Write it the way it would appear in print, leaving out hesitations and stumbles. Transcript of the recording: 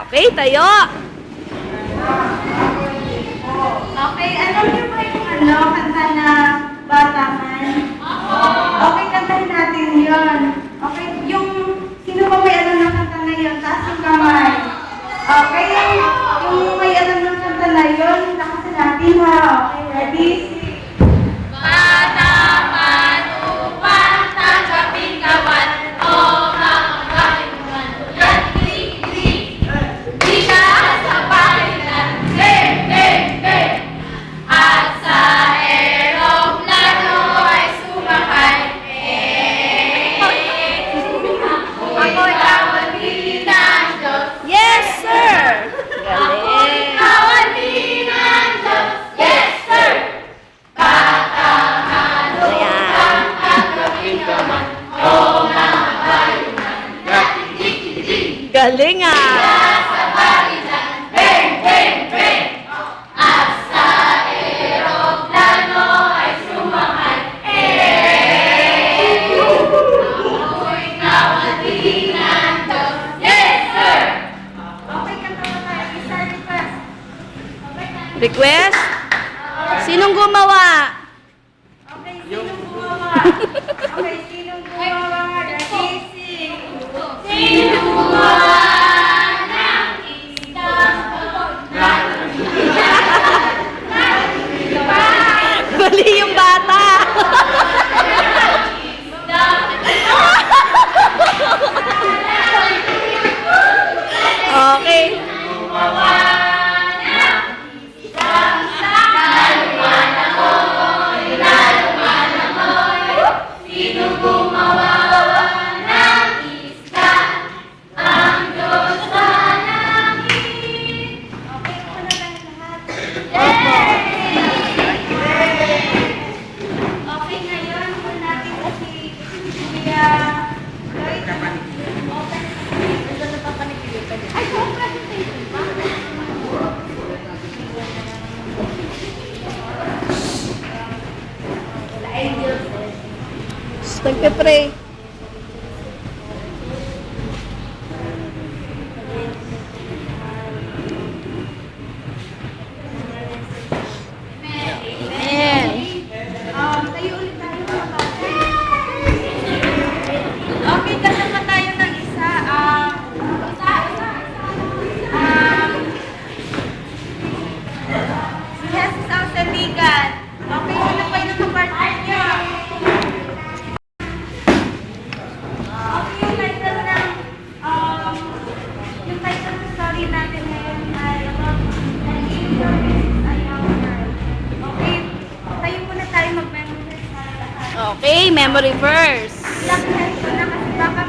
Okay, tayo. Okay, alam niyo ba yung kanta na Bata Man? Okay, kantahin natin yun. Okay, yung sino ba may alam ng kanta na yun? Taas yung kamay. Okay, yung may alam ng kanta na yun, lakasan natin ha. Okay, ready? Bata man upang tanggapin kawan o mga kaibigan. Yan, klik. Di siya sa palitan. At sa eroplano ay sumakay. Ako'y kawali ng Diyos. Yes, sir. Galing. Kawali ng Diyos. Yes, sir. Ayan. Galing ah. Eroplano ay sumakay. Ako'y kawali ng Diyos. Yes, sir. Okay, kanta mo tayo. Isa request. Request? Sinong gumawa? Okay, sinong gumawa? Okay, sinong gumawa? Ready, sing. Sino gumawa ng isang Mali yung bata. Okay. Sino gumawa ng isda? Ang Diyos sa langit. Okay, ako na lang lahat. Okay, ngayon po natin kasi Kuya Lloyd. Ay, kung presentation pa. Nagpe-pray. Amen. Tayo ulit tayo mga bata. Okay, kasama tayo ng isa. Si Jesus ang sandigan. Okay, sino pa yung nakapartner niya? Okay, yung title ng story natin ngayon ay An Angel Visits a Young Girl. Okay, tayo muna tayo mag-memorize para lahat. Okay, memory verse. Ilang ko na kasi baka